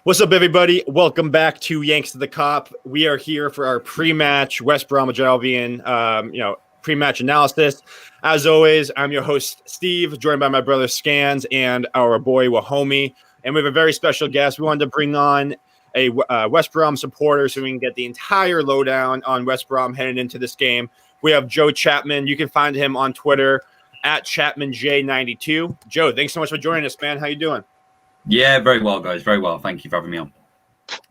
What's up, everybody? Welcome back to Yanks to the Cop. We are here for our pre-match West Bromwich Albion, pre-match analysis. As always, I'm your host, Steve, joined by my brother Scans and our boy Wahomie. And we have a very special guest. We wanted to bring on a West Brom supporter so we can get the entire lowdown on West Brom heading into this game. We have Joe Chapman. You can find him on Twitter at ChapmanJ92. Joe, thanks so much for joining us, man. How you doing? Yeah, very well, guys. Very well. Thank you for having me on.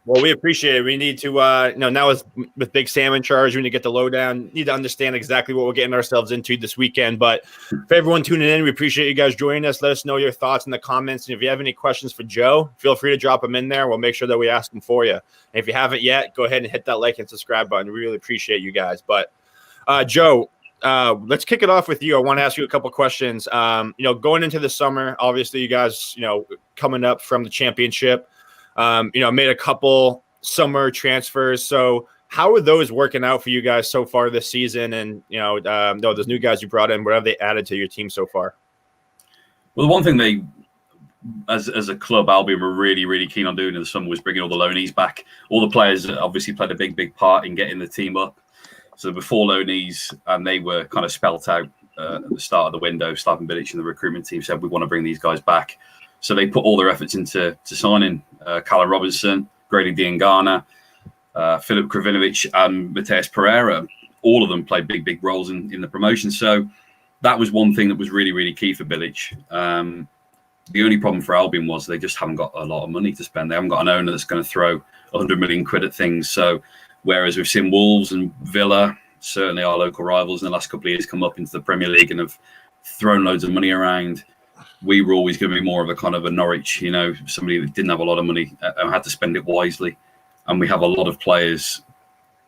Well, we appreciate it. We need to, now with Big Sam in charge, we need to get the lowdown, need to understand exactly what we're getting ourselves into this weekend. But for everyone tuning in, we appreciate you guys joining us. Let us know your thoughts in the comments. And if you have any questions for Joe, feel free to drop them in there. We'll make sure that we ask them for you. And if you haven't yet, go ahead and hit that like and subscribe button. We really appreciate you guys. But Joe, let's kick it off with you. I want to ask you a couple questions. Going into the summer, obviously you guys, coming up from the championship, made a couple summer transfers. So how are those working out for you guys so far this season? And, those new guys you brought in, what have they added to your team so far? Well, the one thing they, as a club, Albion were really, really keen on doing in the summer was bringing all the loanees back. All the players obviously played a big part in getting the team up. So before loanees, and they were kind of spelt out at the start of the window. Slaven Bilic and the recruitment team said, we want to bring these guys back. So they put all their efforts into signing Callum Robinson, Grady Diangana, Filip Kravinovic, and Mateus Pereira. All of them played big roles in the promotion. So that was one thing that was really, really key for Bilic. The only problem for Albion was they just haven't got a lot of money to spend. They haven't got an owner that's going to throw 100 million quid at things. So whereas we've seen Wolves and Villa, certainly our local rivals in the last couple of years, come up into the Premier League and have thrown loads of money around, we were always going to be more of a kind of a Norwich, somebody that didn't have a lot of money and had to spend it wisely. And we have a lot of players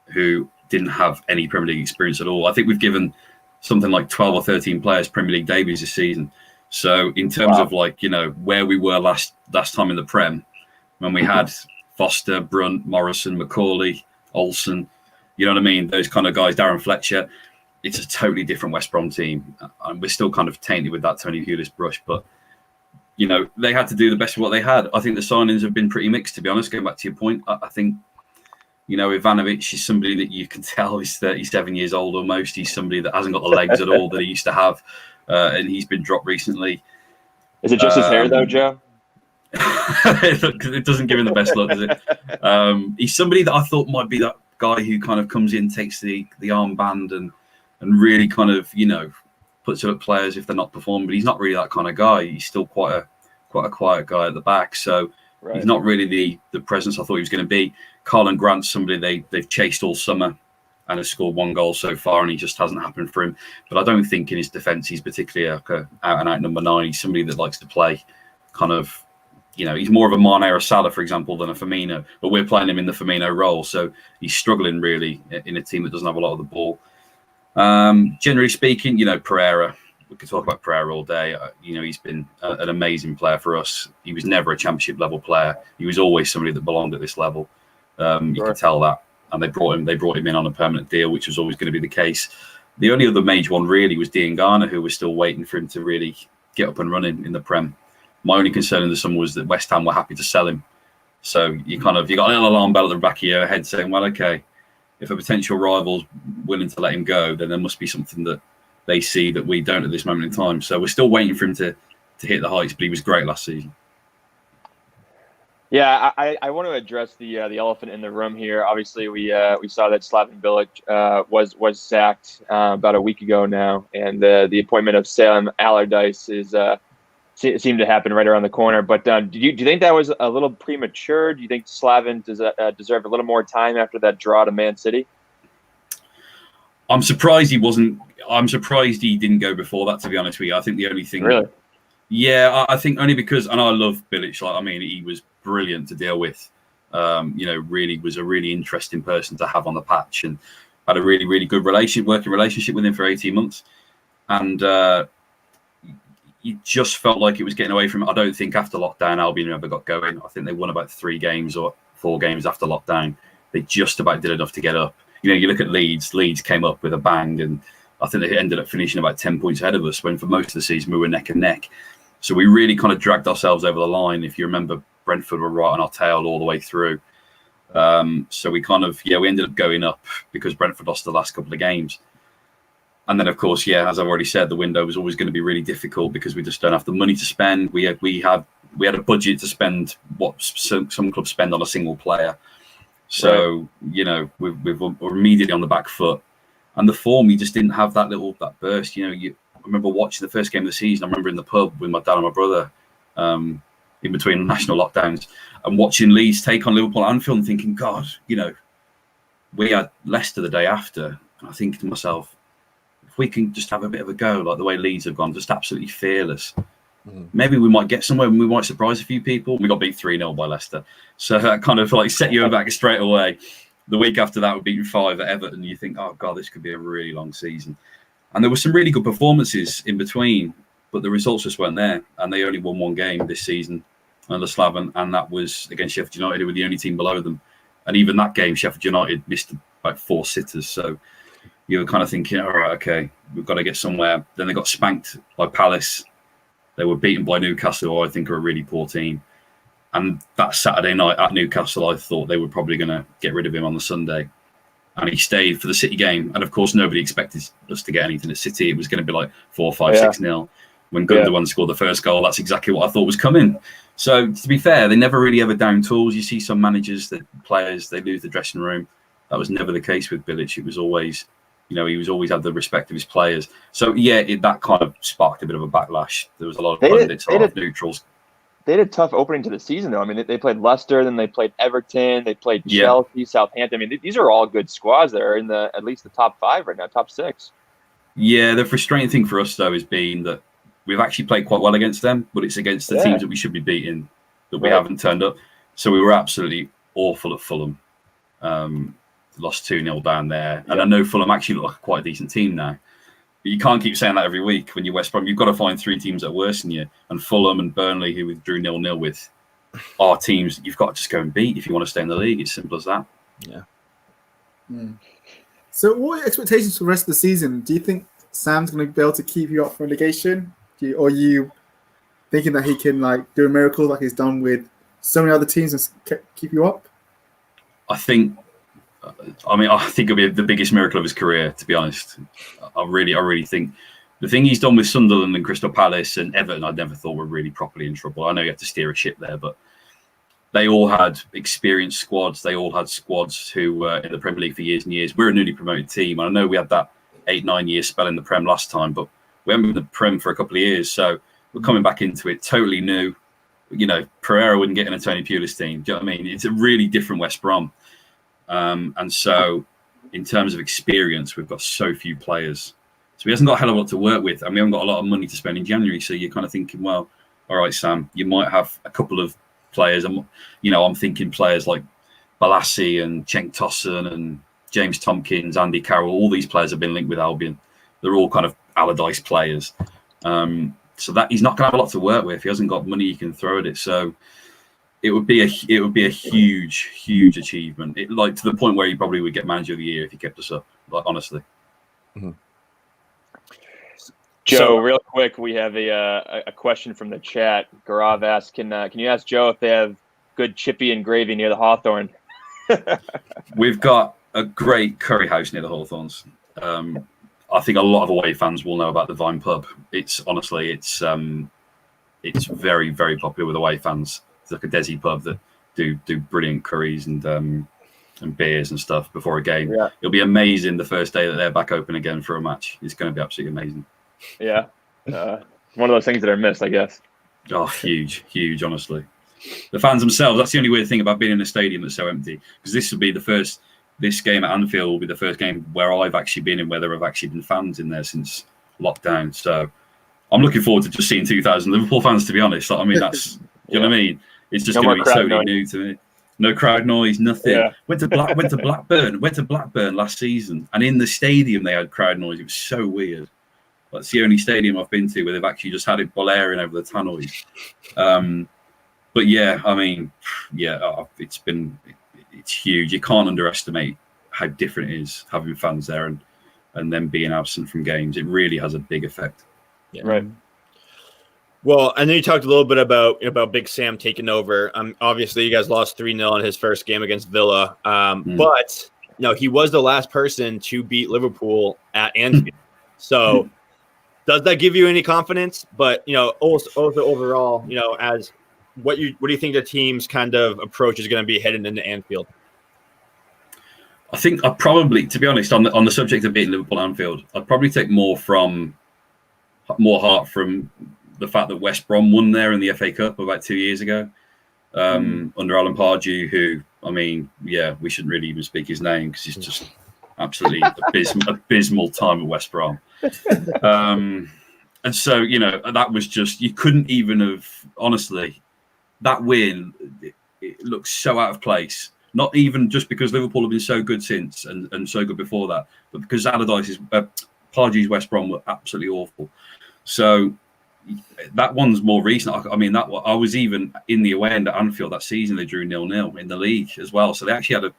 who didn't have any Premier League experience at all. I think we've given something like 12 or 13 players Premier League debuts this season. So in terms of where we were last time in the Prem, when we had Foster, Brunt, Morrison, McCauley, Olsen, you know what I mean? Those kind of guys, Darren Fletcher, it's a totally different West Brom team. And we're still kind of tainted with that Tony Pulis brush. But, they had to do the best of what they had. I think the signings have been pretty mixed, to be honest, going back to your point. I think, Ivanovic is somebody that you can tell is 37 years old almost. He's somebody that hasn't got the legs at all that he used to have. And he's been dropped recently. Is it just his hair, though, Joe? It doesn't give him the best look, does it? He's somebody that I thought might be that guy who kind of comes in, takes the armband and really kind of, puts it at players if they're not performing. But he's not really that kind of guy. He's still quite a quiet guy at the back. So He's not really the presence I thought he was going to be. Carlin Grant's somebody they've chased all summer and has scored one goal so far, and he just hasn't happened for him. But I don't think in his defence he's particularly like a out-and-out number 9. He's somebody that likes to play kind of, he's more of a Mane or a Salah, for example, than a Firmino. But we're playing him in the Firmino role, so he's struggling really in a team that doesn't have a lot of the ball. Generally speaking, Pereira, we could talk about Pereira all day. He's been an amazing player for us. He was never a championship level player. He was always somebody that belonged at this level. You could tell that. And they brought him in on a permanent deal, which was always going to be the case. The only other major one really was Diangana, who was still waiting for him to really get up and running in the Prem. My only concern in the summer was that West Ham were happy to sell him. So you got a little alarm bell at the back of your head saying, well, okay, if a potential rival's willing to let him go, then there must be something that they see that we don't at this moment in time. So we're still waiting for him to hit the heights, but he was great last season. Yeah, I want to address the elephant in the room here. Obviously, we saw that Slaven Bilic was sacked about a week ago now, and the appointment of Sam Allardyce seemed to happen right around the corner. But do you think that was a little premature? Do you think Slaven deserved a little more time after that draw to Man City? I'm surprised he wasn't. I'm surprised he didn't go before that, to be honest with you. I think the only thing. Really? Yeah, I think only because, and I love Bilic. He was brilliant to deal with. Really was a really interesting person to have on the patch, and had a really, really good working relationship with him for 18 months. And it just felt like it was getting away from it. I don't think after lockdown Albion ever got going. I think they won about 3 games or 4 games after lockdown. They just about did enough to get up. You look at Leeds. Leeds came up with a bang, and I think they ended up finishing about 10 points ahead of us when for most of the season we were neck and neck. So we really kind of dragged ourselves over the line. If you remember Brentford were right on our tail all the way through. So we we ended up going up because Brentford lost the last couple of games. And then, of course, as I've already said, the window was always going to be really difficult because we just don't have the money to spend. We had a budget to spend what some clubs spend on a single player. So, right. We're immediately on the back foot. And the form, you just didn't have that burst. I remember watching the first game of the season. I remember in the pub with my dad and my brother in between national lockdowns and watching Leeds take on Liverpool at Anfield and thinking, God, we had Leicester the day after. And I think to myself, if we can just have a bit of a go, like the way Leeds have gone, just absolutely fearless, maybe we might get somewhere and we might surprise a few people. We got beat 3-0 by Leicester. So that kind of set you back straight away. The week after that, we beat 5 at Everton. And you think, oh, God, this could be a really long season. And there were some really good performances in between, but the results just weren't there. And they only won 1 game this season under Slaven, and that was against Sheffield United, who were the only team below them. And even that game, Sheffield United missed about 4 sitters. So you were kind of thinking, all right, okay, we've got to get somewhere. Then they got spanked by Palace. They were beaten by Newcastle, who I think are a really poor team. And that Saturday night at Newcastle, I thought they were probably going to get rid of him on the Sunday. And he stayed for the City game. And, of course, nobody expected us to get anything at City. It was going to be like 4-5, 6-0. When Gundogan scored the first goal, that's exactly what I thought was coming. So, to be fair, they never really ever down tools. You see some managers, players, they lose the dressing room. That was never the case with Bilic. It was always... he was always had the respect of his players. So, that kind of sparked a bit of a backlash. There was a lot of pundits, a lot of neutrals. They had a tough opening to the season, though. I mean, they played Leicester, then they played Everton, they played Chelsea, Southampton. I mean, these are all good squads that are in at least the top 5 right now, top 6. Yeah, the frustrating thing for us, though, has been that we've actually played quite well against them, but it's against the teams that we should be beating that we haven't turned up. So we were absolutely awful at Fulham. Lost 2-0 down there. And I know Fulham actually look like quite a decent team now. But you can't keep saying that every week when you're West Brom. You've got to find 3 teams that are worse than you. And Fulham and Burnley, who we drew 0-0 with, are teams you've got to just go and beat if you want to stay in the league. It's simple as that. Yeah. So what are your expectations for the rest of the season? Do you think Sam's going to be able to keep you up for relegation? Or are you thinking that he can do a miracle like he's done with so many other teams and keep you up? I think it'll be the biggest miracle of his career, to be honest. I really think the thing he's done with Sunderland and Crystal Palace and Everton, I never thought were really properly in trouble. I know you have to steer a ship there, but they all had experienced squads. They all had squads who were in the Premier League for years and years. We're a newly promoted team. I know we had that 8-9 year spell in the Prem last time, but we haven't been in the Prem for a couple of years. So we're coming back into it totally new. Pereira wouldn't get in a Tony Pulis team. Do you know what I mean? It's a really different West Brom. And so in terms of experience, we've got so few players. So he hasn't got a hell of a lot to work with, and we haven't got a lot of money to spend in January. So you're kind of thinking, well, all right, Sam, you might have a couple of players. I'm thinking players like Balassi and Cenk Tosun and James Tompkins, Andy Carroll. All these players have been linked with Albion. They're all kind of Allardyce players. So that he's not going to have a lot to work with. He hasn't got money he can throw at it. So it would be a huge achievement. To the point where he probably would get manager of the year if he kept us up. Honestly. Mm-hmm. Joe, real quick, we have a question from the chat. Gaurav asks, can you ask Joe if they have good chippy and gravy near the Hawthorn? We've got a great curry house near the Hawthorns. I think a lot of away fans will know about the Vine Pub. It's very, very popular with away fans. It's like a Desi pub that do brilliant curries and beers and stuff before a game. Yeah. It'll be amazing the first day that they're back open again for a match. It's going to be absolutely amazing. Yeah. One of those things that are missed, I guess. Oh, huge, honestly. The fans themselves, that's the only weird thing about being in a stadium that's so empty. Because this game at Anfield will be the first game where I've actually been in where there have actually been fans in there since lockdown. So I'm looking forward to just seeing 2,000 Liverpool fans, to be honest. That's, you know what I mean? It's just going to be totally new to me. No crowd noise, nothing. Yeah. Went to Blackburn last season, and in the stadium they had crowd noise. It was so weird. That's the only stadium I've been to where they've actually just had it blaring over the tannoy. But it's huge. You can't underestimate how different it is having fans there and them being absent from games. It really has a big effect. Yeah. Right. Well, I know you talked a little bit about Big Sam taking over. Obviously, you guys lost 3-0 in his first game against Villa, but he was the last person to beat Liverpool at Anfield. So, does that give you any confidence? But also overall, as what do you think the team's kind of approach is going to be heading into Anfield? I think I'd probably, to be honest, on the subject of beating Liverpool at Anfield, I'd probably take more heart from the fact that West Brom won there in the FA Cup about 2 years ago under Alan Pardew, who, I mean, we shouldn't really even speak his name because he's just absolutely abysmal time at West Brom. And so, that was just, you couldn't even have, honestly, that win, it looks so out of place. Not even just because Liverpool have been so good since and so good before that, but because Allardyce's Pardew's West Brom were absolutely awful. So that one's more recent. I mean, I was even in the away end at Anfield that season. They drew 0-0 in the league as well. So they actually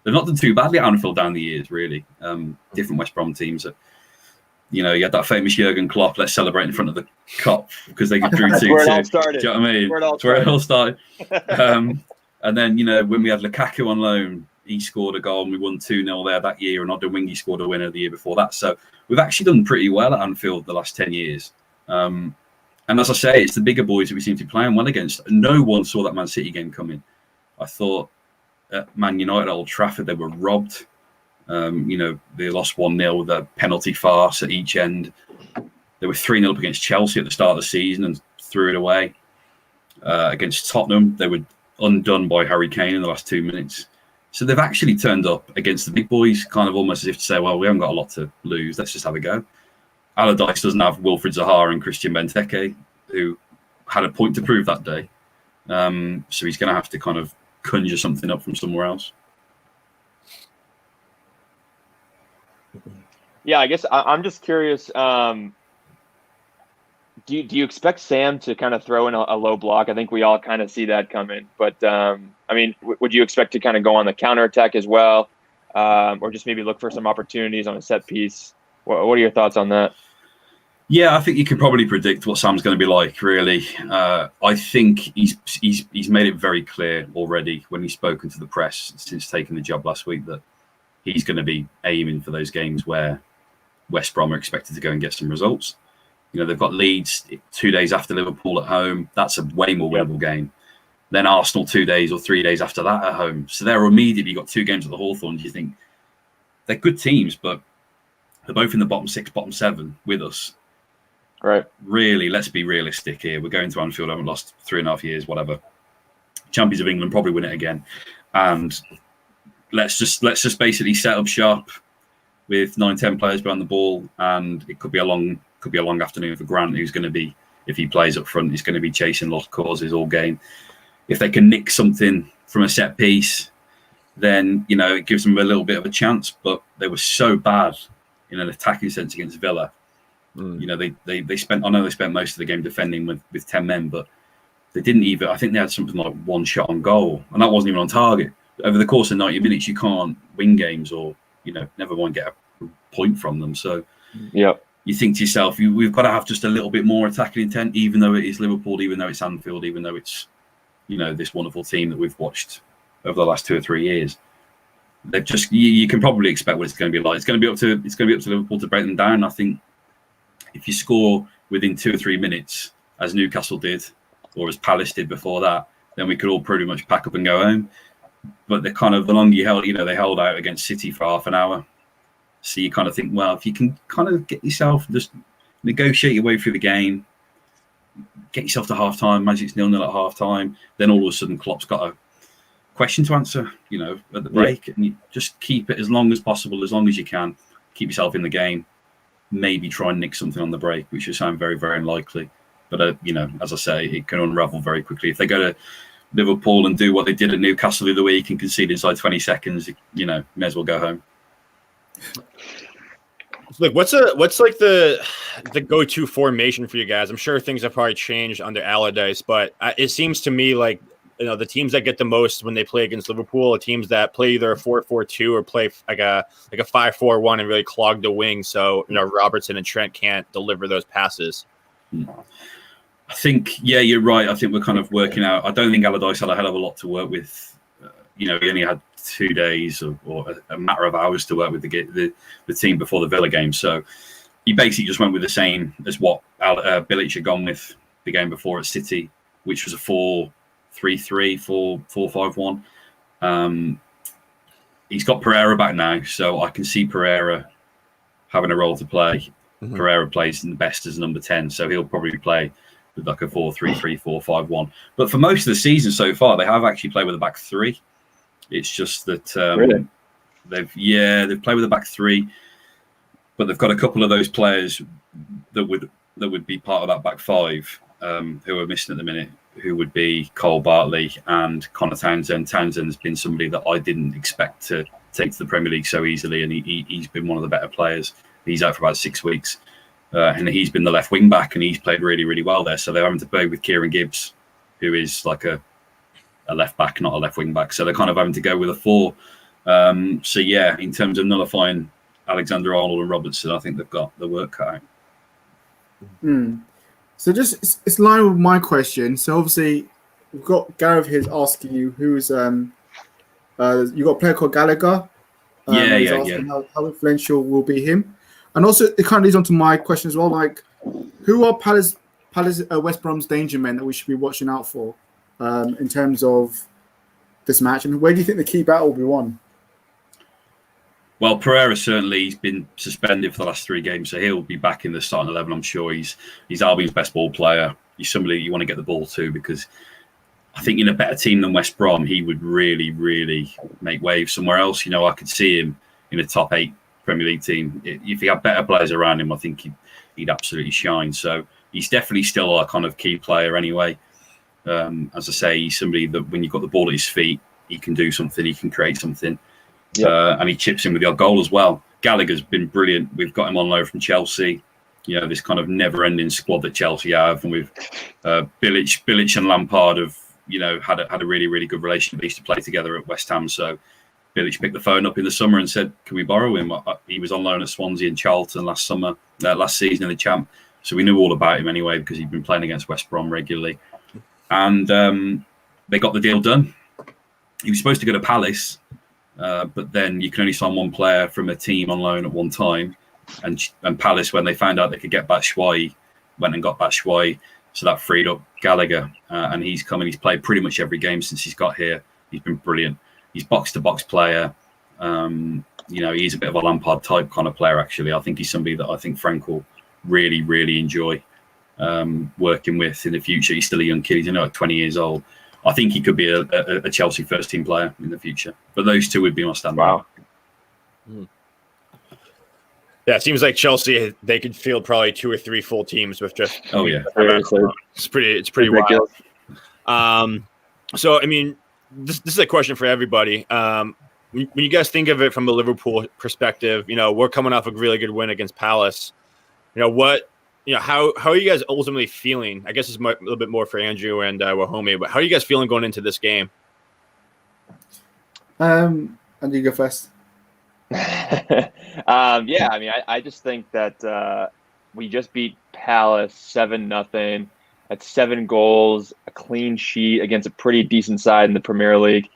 they've not done too badly at Anfield down the years, really. Different West Brom teams. You had that famous Jurgen Klopp, let's celebrate in front of the Kop because they drew 2-2. That's where it all started. Do you know what I mean? That's where it all started. And then, when we had Lukaku on loan, he scored a goal and we won 2-0 there that year, and Odewingie scored a winner the year before that. So we've actually done pretty well at Anfield the last 10 years. And as I say, it's the bigger boys that we seem to be playing well against. No one saw that Man City game coming. I thought at Man United at Old Trafford, they were robbed. They lost 1-0 with a penalty farce at each end. They were 3-0 up against Chelsea at the start of the season and threw it away. Against Tottenham, they were undone by Harry Kane in the last 2 minutes. So they've actually turned up against the big boys, kind of almost as if to say, well, we haven't got a lot to lose. Let's just have a go. Allardyce doesn't have Wilfried Zaha and Christian Benteke, who had a point to prove that day. So he's going to have to kind of conjure something up from somewhere else. Yeah, I guess I'm just curious. Do you expect Sam to kind of throw in a low block? I think we all kind of see that coming. But, would you expect to kind of go on the counterattack as well? Or just maybe look for some opportunities on a set piece? What are your thoughts on that? Yeah, I think you can probably predict what Sam's going to be like, really. I think he's made it very clear already when he's spoken to the press since taking the job last week that he's going to be aiming for those games where West Brom are expected to go and get some results. They've got Leeds 2 days after Liverpool at home. That's a way more winnable game. Then Arsenal 2 days or 3 days after that at home. So they're immediately got 2 games at the Hawthorns. You think they're good teams, but they're both in the bottom 6, bottom 7 with us. Right. Really, let's be realistic here. We're going to Anfield, haven't lost 3.5 years, whatever. Champions of England, probably win it again. And let's just basically set up shop with 9-10 players behind the ball, and it could be a long afternoon for Grant, who's going to be, if he plays up front, he's going to be chasing lost causes all game. If they can nick something from a set piece, then it gives them a little bit of a chance. But they were so bad in an attacking sense against Villa. They spent most of the game defending with 10 men, but they didn't even. I think they had something like 1 shot on goal, and that wasn't even on target. Over the course of 90 minutes, you can't win games, or never mind get a point from them. So, yeah. You think to yourself, we've got to have just a little bit more attacking intent, even though it is Liverpool, even though it's Anfield, even though it's, this wonderful team that we've watched over the last 2 or 3 years. They've just, you can probably expect what it's going to be like. It's going to be up to Liverpool to break them down. I think if you score within 2 or 3 minutes, as Newcastle did, or as Palace did before that, then we could all pretty much pack up and go home. But the longer you held, they held out against City for half an hour. So you kind of think, well, if you can kind of get yourself, just negotiate your way through the game, get yourself to half-time, Magic's 0-0 at half-time, then all of a sudden Klopp's got a question to answer, at the break. And you just keep it as long as possible, as long as you can. Keep yourself in the game. Maybe try and nick something on the break, which would sound very, very unlikely. But, as I say, it can unravel very quickly. If they go to Liverpool and do what they did at Newcastle the other week and concede inside 20 seconds, may as well go home. Look, what's like the go-to formation for you guys? I'm sure things have probably changed under Allardyce, but it seems to me like the teams that get the most when they play against Liverpool are teams that play either a 4-4-2 or play like a 5-4-1 and really clog the wing, so Robertson and Trent can't deliver those passes. I think, yeah, you're right. I think we're kind of working out. I don't think Allardyce had a hell of a lot to work with. He only had 2 days or a matter of hours to work with the team before the Villa game. So he basically just went with the same as what Bilic had gone with the game before at City, which was a 4-3-3, 4-5-1. He's got Pereira back now, so I can see Pereira having a role to play. Mm-hmm. Pereira plays the best as number 10, so he'll probably play with like a 4-3-3, 4-5-1. But for most of the season so far, they have actually played with a back 3. It's just that really? they've played with a back 3, but they've got a couple of those players that would be part of that back 5 who are missing at the minute, who would be Cole Bartley and Connor Townsend. Townsend's been somebody that I didn't expect to take to the Premier League so easily, and he's been one of the better players. He's out for about 6 weeks, and he's been the left wing back, and he's played really, really well there. So they're having to play with Kieran Gibbs, who is like a left back, not a left wing back. So they're kind of having to go with a 4. So yeah, in terms of nullifying Alexander-Arnold and Robertson, I think they've got the work cut out. So just it's in line with my question. So obviously we've got Gareth here asking you who's you got a player called Gallagher. Yeah. How influential will be him? And also it kind of leads on to my question as well. Like, who are Palace West Brom's danger men that we should be watching out for in terms of this match? And where do you think the key battle will be won? Well, Pereira certainly, he's been suspended for the last 3 games, so he'll be back in the starting 11. I'm sure he's Albion's best ball player. He's somebody you want to get the ball to, because I think in a better team than West Brom, he would really, really make waves somewhere else. I could see him in a top 8 Premier League team. If he had better players around him, I think he'd absolutely shine. So he's definitely still a kind of key player anyway. As I say, he's somebody that when you've got the ball at his feet, he can do something, he can create something. Yep. And he chips in with the odd goal as well. Gallagher's been brilliant. We've got him on loan from Chelsea. This kind of never-ending squad that Chelsea have, and with Bilic and Lampard have had a really, really good relationship. They used to play together at West Ham. So Bilic picked the phone up in the summer and said, "Can we borrow him?" He was on loan at Swansea and Charlton last season in the Champ. So we knew all about him anyway because he'd been playing against West Brom regularly, and they got the deal done. He was supposed to go to Palace. But then you can only sign one player from a team on loan at one time. And Palace, when they found out they could get Batshuayi, went and got Batshuayi. So that freed up Gallagher. And he's come and he's played pretty much every game since he's got here. He's been brilliant. He's box-to-box player. He's a bit of a Lampard type kind of player, actually. I think he's somebody that I think Frank will really, really enjoy working with in the future. He's still a young kid. He's only like 20 years old. I think he could be a Chelsea first-team player in the future. But those two would be my standout. Wow. Yeah, it seems like Chelsea, they could field probably 2 or 3 full teams with just... Oh, yeah. It's pretty wild. So, I mean, this is a question for everybody. When you guys think of it from a Liverpool perspective, we're coming off a really good win against Palace. How are you guys ultimately feeling? I guess it's a little bit more for Andrew and Wahome, but how are you guys feeling going into this game? Andrew, you go first. I just think that we just beat Palace 7-0. That's 7 goals, a clean sheet against a pretty decent side in the Premier League.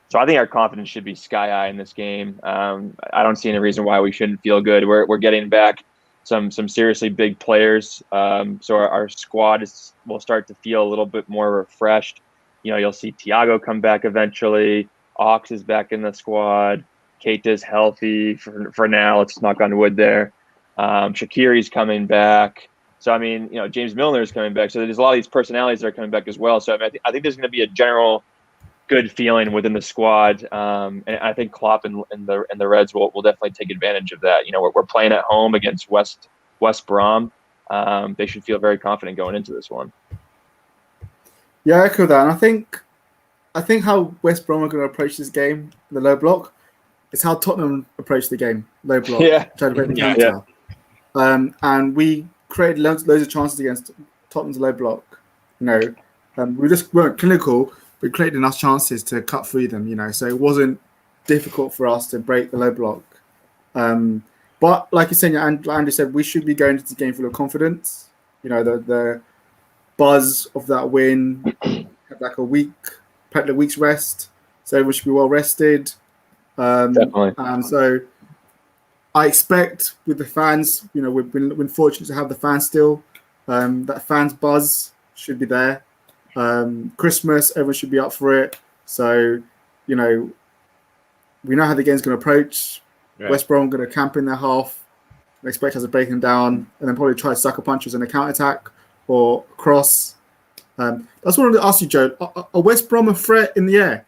So I think our confidence should be sky high in this game. I don't see any reason why we shouldn't feel good. We're getting back some seriously big players. So our squad will start to feel a little bit more refreshed. You'll see Thiago come back eventually. Ox is back in the squad. Keita's healthy for now. Let's knock on wood there. Shaqiri's coming back. So, I mean, James Milner is coming back. So there's a lot of these personalities that are coming back as well. So I think there's going to be a general good feeling within the squad. And I think Klopp and the Reds will definitely take advantage of that. We're playing at home against West Brom. They should feel very confident going into this one. Yeah, I echo that. And I think how West Brom are going to approach this game, the low block, is how Tottenham approached the game, low block. Yeah. Trying to break the counter. And we created loads of chances against Tottenham's low block. We just weren't clinical. We created enough chances to cut through them, so it wasn't difficult for us to break the low block. But like you said, Andrew said, we should be going into the game full of confidence. The buzz of that win. Have like a week's rest, so everyone should be well rested. Definitely. And so I expect with the fans, we've been fortunate to have the fans still. That fans buzz should be there. Christmas, everyone should be up for it. So, we know how the game's going to approach. Right. West Brom going to camp in their half. I expect us to break them down and then probably try sucker punches in a counter attack or cross. I just wanted to ask you, Joe, are West Brom a threat in the air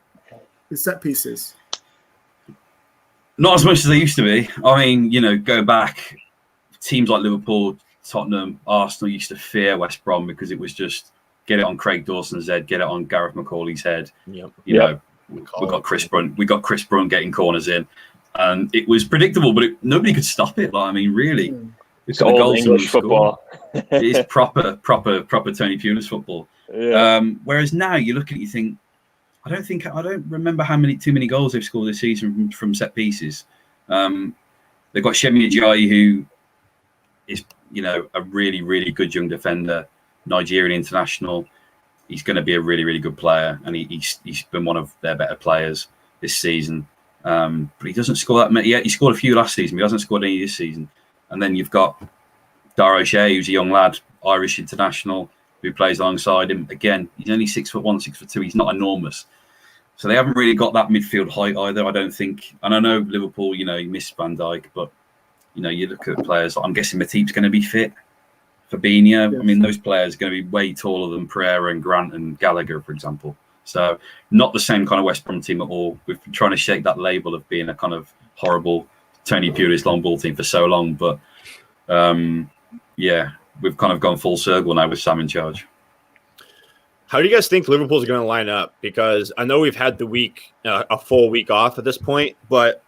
with set pieces? Not as much as they used to be. I mean, go back, teams like Liverpool, Tottenham, Arsenal used to fear West Brom because it was just get it on Craig Dawson's head, get it on Gareth McCauley's head. Yep. We got Chris Brunt. We got Chris Brunt getting corners in, and it was predictable, but nobody could stop it. Really, it's old English football. It is proper Tony Pulis football. Yeah. Whereas now you look at it, you think, I don't remember too many goals they've scored this season from set pieces. They've got Shemi Ajayi, who is a really, really good young defender, Nigerian international. He's going to be a really, really good player, and he's been one of their better players this season. But he doesn't score that many. Yeah, he scored a few last season, but he hasn't scored any this season. And then you've got Dara O'Shea, who's a young lad, Irish international, who plays alongside him. Again, he's only 6'1", 6'2". He's not enormous. So they haven't really got that midfield height either, I don't think. And I know Liverpool, you missed Van Dijk, but, you look at players, I'm guessing Matip's going to be fit. Fabinho, yes. I mean, those players are going to be way taller than Pereira and Grant and Gallagher, for example. So not the same kind of West Brom team at all. We've been trying to shake that label of being a kind of horrible Tony Pulis long ball team for so long. But, we've kind of gone full circle now with Sam in charge. How do you guys think Liverpool's going to line up? Because I know we've had the week, a full week off at this point, but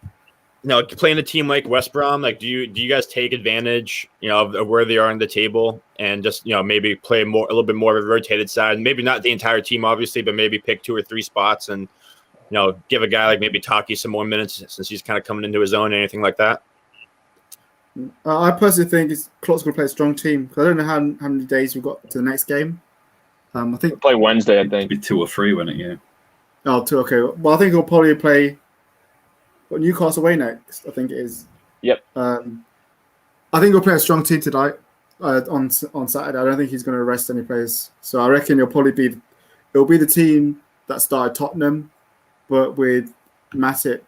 playing a team like West Brom, do you guys take advantage, of where they are on the table and just maybe play a little bit more of a rotated side? Maybe not the entire team, obviously, but maybe pick 2 or 3 spots and give a guy like maybe Taki some more minutes since he's kind of coming into his own, anything like that. I personally think Klopp's going to play a strong team because I don't know how many days we've got to the next game. I think we'll play Wednesday. I think it'd be 2 or 3, wouldn't it? Yeah. Oh, 2. Okay. Well, I think he'll probably play Newcastle away next. I think it is. Yep. I think he'll play a strong team tonight on Saturday. I don't think he's going to rest any players. So I reckon it'll be the team that started Tottenham, but with Matip.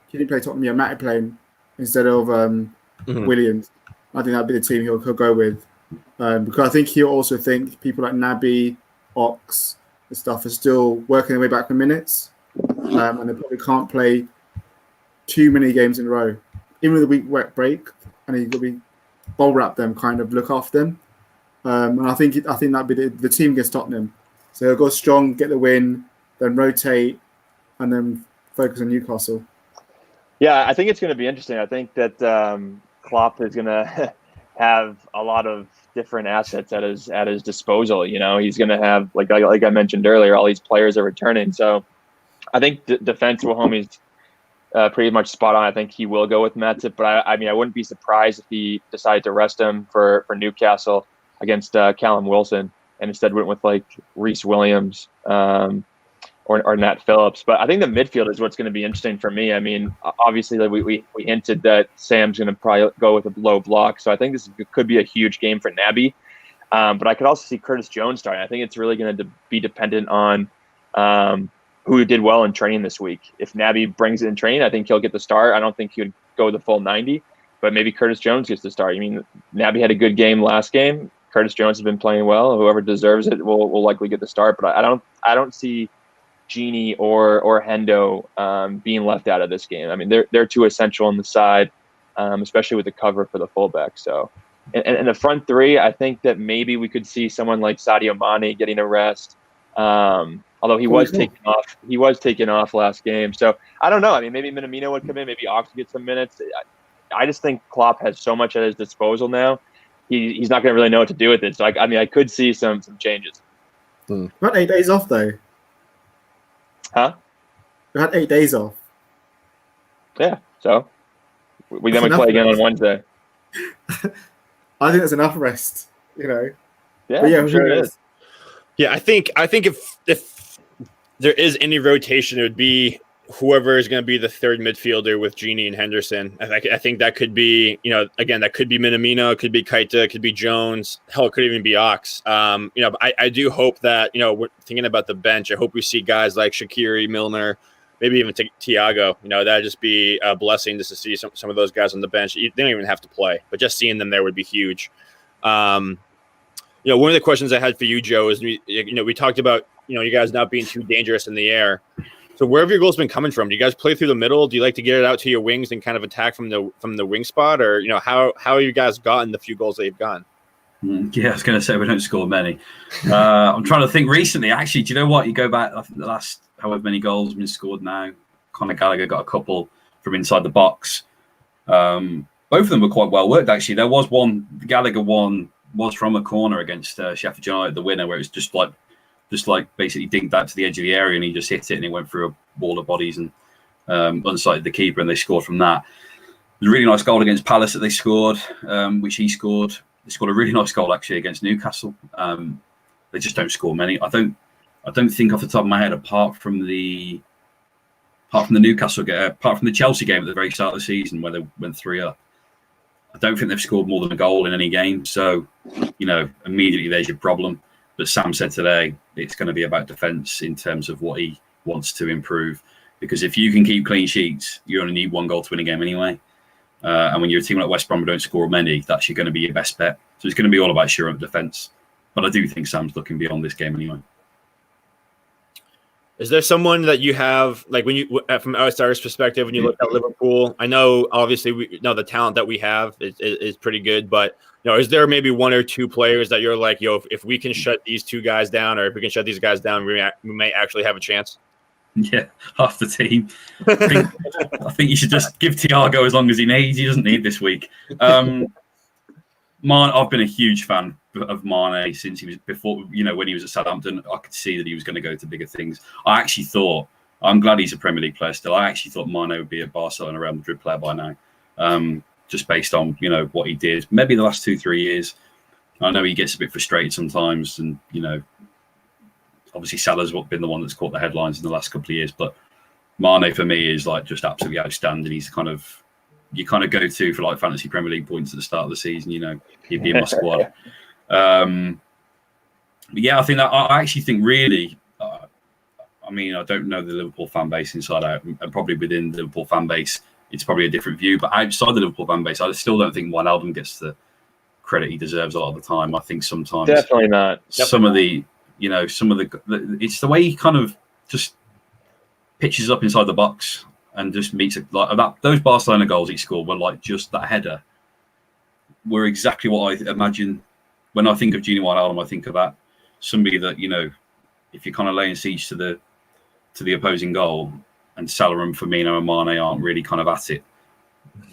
He didn't play Tottenham. Yeah, Matip playing instead of Williams. I think that'd be the team he'll go with. Because I think he'll also think people like Naby, Ox, and stuff are still working their way back for minutes, and they probably can't play too many games in a row. Even with a week break, and he's going to be ball wrap them, kind of look after them. And I think that'd be the team against Tottenham. So he'll go strong, get the win, then rotate, and then focus on Newcastle. Yeah, I think it's going to be interesting. I think that Klopp is going to have a lot of different assets at his disposal. He's going to have, like I mentioned earlier, all these players are returning. So I think defense Wahomey's pretty much spot on. I think he will go with Matip, but I wouldn't be surprised if he decided to rest him for Newcastle against Callum Wilson and instead went with like Reece Williams or Nat Phillips. But I think the midfield is what's going to be interesting for me. I mean, obviously, like we hinted that Sam's going to probably go with a low block, so I think this could be a huge game for Naby. But I could also see Curtis Jones starting. I think it's really going to be dependent on who did well in training this week. If Naby brings it in training, I think he'll get the start. I don't think he would go the full 90, but maybe Curtis Jones gets the start. I mean, Naby had a good game last game. Curtis Jones has been playing well. Whoever deserves it will likely get the start. But I don't see Gini or Hendo being left out of this game. I mean, they're too essential on the side, especially with the cover for the fullback. So, and the front three, I think that maybe we could see someone like Sadio Mane getting a rest. Although he was taken off last game. So I don't know. I mean, maybe Minamino would come in, maybe Ox would get some minutes. I just think Klopp has so much at his disposal now. He's not going to really know what to do with it. So I could see some changes. About 8 days off though. Huh? We had 8 days off. Yeah. So we play again on Wednesday. I think that's enough rest. Yeah, But yeah, I'm sure who it knows? is. Yeah, I think if there is any rotation, it would be whoever is going to be the third midfielder with Genie and Henderson. I think that could be, again, that could be Minamino, it could be Keita, it could be Jones. Hell, it could even be Ox. I do hope that, we're thinking about the bench. I hope we see guys like Shaqiri, Milner, maybe even Thiago. That'd just be a blessing just to see some of those guys on the bench. They don't even have to play, but just seeing them there would be huge. One of the questions I had for you, Joe, is we talked about you guys not being too dangerous in the air. So where have your goals been coming from? Do you guys play through the middle? Do you like to get it out to your wings and kind of attack from the wing spot, or how have you guys gotten the few goals that you've gotten? Yeah, I was going to say we don't score many. I'm trying to think recently. Actually, do you know what? You go back, I think the last however many goals have been scored now. Conor Gallagher got a couple from inside the box. Both of them were quite well worked. Actually, there was one. The Gallagher one was from a corner against Sheffield United, the winner, where it was just like basically dinked out to the edge of the area, and he just hit it, and it went through a wall of bodies and unsighted the keeper, and they scored from that. There's a really nice goal against Palace that they scored, which he scored. They scored a really nice goal actually against Newcastle. They just don't score many. I don't think off the top of my head, apart from the Newcastle game, apart from the Chelsea game at the very start of the season where they went 3-up, I don't think they've scored more than a goal in any game. So, immediately there's your problem. But Sam said today it's going to be about defence in terms of what he wants to improve. Because if you can keep clean sheets, you only need one goal to win a game anyway. And when you're a team like West Brom who don't score many, that's going to be your best bet. So it's going to be all about sure up defence. But I do think Sam's looking beyond this game anyway. Is there someone that you have, like when you, from outsider's perspective, when you look at Liverpool? I know obviously we know the talent that we have is pretty good, but is there maybe one or two players that you're like, if we can shut these two guys down, or if we can shut these guys down, we may actually have a chance? Yeah, half the team. I think you should just give Thiago as long as he needs. He doesn't need this week. I've been a huge fan of Mane since he was before. When he was at Southampton, I could see that he was going to go to bigger things. I actually thought, I'm glad he's a Premier League player still. I actually thought Mane would be a Barcelona, Real Madrid player by now, just based on what he did. Maybe the last 2-3 years. I know he gets a bit frustrated sometimes, and obviously Salah's been the one that's caught the headlines in the last couple of years. But Mane for me is like just absolutely outstanding. He's you kind of go to for like fantasy Premier League points at the start of the season. He'd be in my squad. But yeah, I think that I actually think really. I don't know the Liverpool fan base inside out, and probably within the Liverpool fan base, it's probably a different view. But outside the Liverpool fan base, I still don't think Wijnaldum gets the credit he deserves a lot of the time. I think sometimes Definitely not. Some of the it's the way he kind of just pitches up inside the box and just meets it like that. Those Barcelona goals he scored were like just that header were exactly what I imagine when I think of Gini Wijnaldum. I think of that, somebody that if you're kind of laying siege to the opposing goal, and Salah and Firmino and Mane aren't really kind of at it,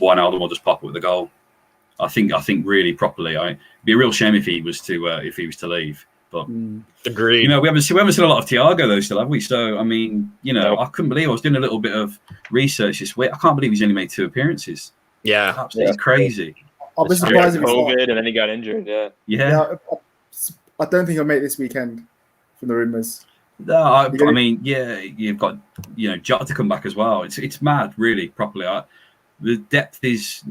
Wijnaldum will just pop it with the goal. I think really properly. It'd be a real shame if he was to leave. But agreed. We haven't seen a lot of Thiago though, still, have we? So I couldn't believe I was doing a little bit of research this week. I can't believe he's only made 2 appearances. Yeah, absolutely crazy. I'll be surprised if he's COVID and then he got injured. Yeah. I don't think he'll make this weekend from the rumours. No, you've got Jota to come back as well. It's mad, really, properly. The depth is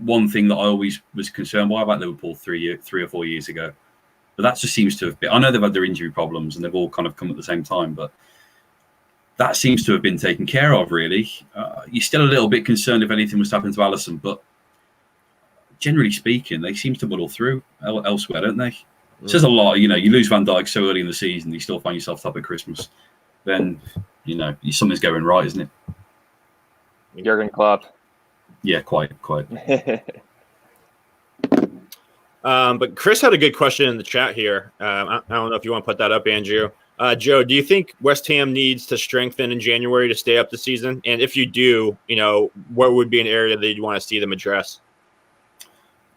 one thing that I always was concerned about Liverpool 3 or 4 years ago. But that just seems to have been. I know they've had their injury problems and they've all kind of come at the same time, but that seems to have been taken care of, really. You're still a little bit concerned if anything was to happen to Alisson, but generally speaking, they seem to muddle through elsewhere, don't they? It says a lot. You lose Van Dijk so early in the season, you still find yourself top at Christmas. Then, something's going right, isn't it? Jurgen Klopp. Yeah, quite. But Chris had a good question in the chat here. I don't know if you want to put that up, Andrew. Joe, do you think West Ham needs to strengthen in January to stay up the season? And if you do, where would be an area that you'd want to see them address?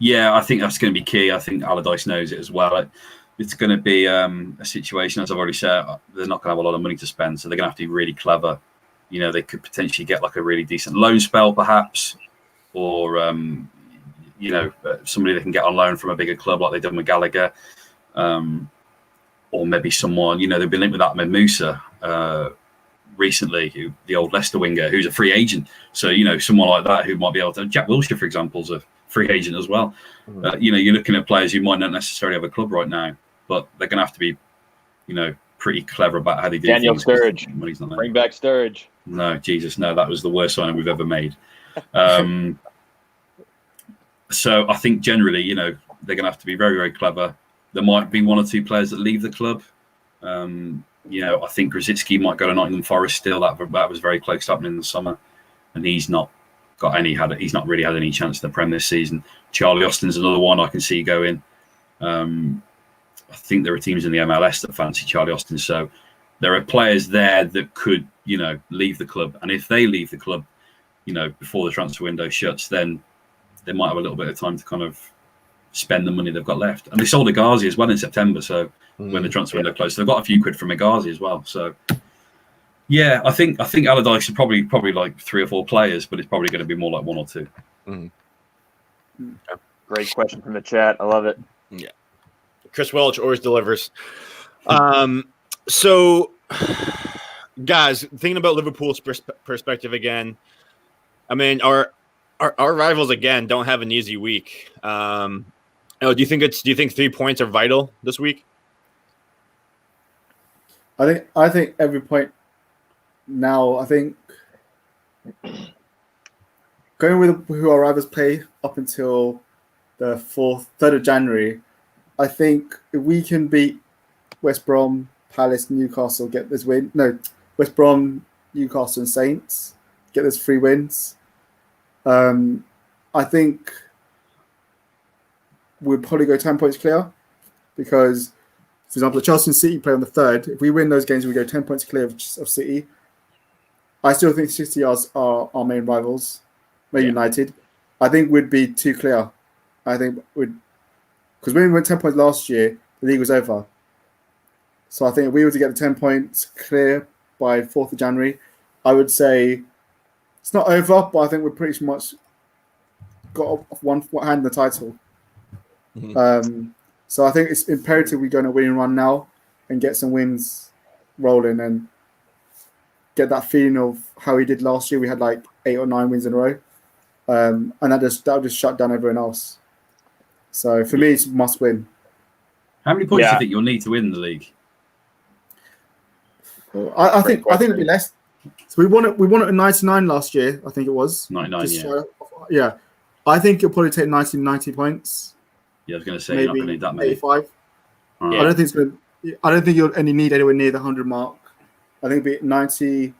Yeah, I think that's going to be key. I think Allardyce knows it as well. It's going to be a situation, as I've already said, they're not going to have a lot of money to spend, so they're going to have to be really clever. They could potentially get like a really decent loan spell, perhaps, or somebody they can get on loan from a bigger club like they've done with Gallagher. or maybe someone, they've been linked with Ahmed Musa recently, the old Leicester winger, who's a free agent. So, someone like that who might be able to. Jack Wilshere, for example, is a free agent as well. You're looking at players who might not necessarily have a club right now, but they're going to have to be, pretty clever about how they do Daniel things. Sturridge. Bring back Sturridge. No, Jesus, no, that was the worst signing we've ever made. So I think generally, they're going to have to be very, very clever. There might be one or two players that leave the club. I think Grosicki might go to Nottingham Forest still. That was very close to happening in the summer, and he's not really had any chance in the Prem this season. Charlie Austin's another one I can see going. I think there are teams in the MLS that fancy Charlie Austin. So there are players there that could, leave the club. And if they leave the club, before the transfer window shuts, then they might have a little bit of time to kind of spend the money they've got left. And they sold Agazi as well in September. So when the transfer window closed, so they've got a few quid from Agazi as well. So yeah, I think Allardyce is probably like 3 or 4 players, but it's probably going to be more like 1 or 2. Great question from the chat. I love it. Yeah. Chris Welch always delivers. So, guys, thinking about Liverpool's perspective again, I mean, our rivals again don't have an easy week. Do you think 3 points are vital this week? I think every point now. I think going with who our rivals play up until the 3rd of January. I think if we can beat West Brom, Palace, Newcastle, get this win. No, West Brom, Newcastle, and Saints get those 3 wins. I think we'll probably go 10 points clear because, for example, Chelsea and City play on the 3rd. If we win those games, we go 10 points clear of City. I still think City are our main rivals, maybe United. I think we'd be 2 clear. I think because when we went 10 points last year, the league was over. So I think if we were to get the 10 points clear by 4th of January, I would say it's not over, but I think we're pretty much got one hand in the title. So I think it's imperative we go on a winning run now and get some wins rolling and get that feeling of how we did last year. We had like 8 or 9 wins in a row. And that'll just shut down everyone else. So for me, it's a must win. How many points do you think you'll need to win the league? I think it'll be less. So we won it in 99 last year. I think it was 99. Yeah. I think it'll probably take 90 points. Yeah, I was going to say you're not going to need that many. 85. Right. I don't think you'll need anywhere near the 100 mark. I think it'll be 90.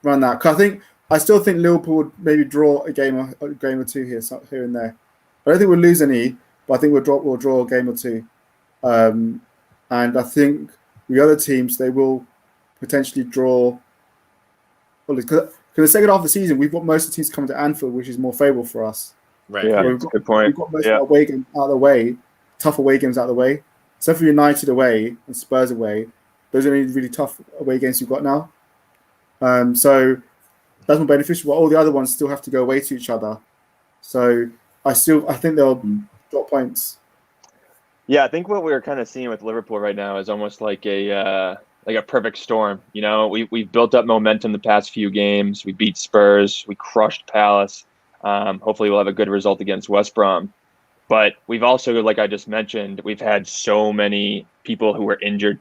Around that. Because I still think Liverpool would maybe draw a game or 2 here and there. I don't think we'll lose any, but I think we'll draw a game or 2. And I think the other teams, they will potentially draw. Well, because the second half of the season, we've got most of the teams coming to Anfield, which is more favourable for us. Right. Yeah, that's a good point. We've got most of our away games out of the way, tough away games out of the way. So for United away and Spurs away, those are the really tough away games we've got now. So that's more beneficial. But all the other ones still have to go away to each other. So I think they'll drop points. Yeah, I think what we're kind of seeing with Liverpool right now is almost like a perfect storm. We've built up momentum the past few games. We beat Spurs. We crushed Palace. Hopefully we'll have a good result against West Brom. But we've also, like I just mentioned, we've had so many people who were injured,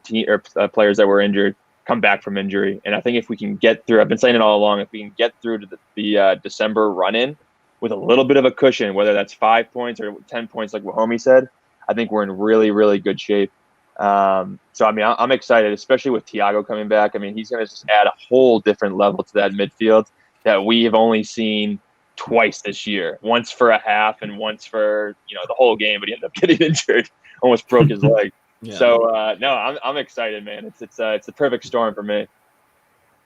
players that were injured, come back from injury. And I think if we can get through, I've been saying it all along, if we can get through to the December run-in with a little bit of a cushion, whether that's 5 points or 10 points like Wahomie said, I think we're in really, really good shape. So, I mean, I'm excited, especially with Thiago coming back. I mean, he's going to just add a whole different level to that midfield that we have only seen twice this year. Once for a half and once for, the whole game, but he ended up getting injured, almost broke his leg. Yeah. So, no, I'm excited, man. It's a perfect storm for me.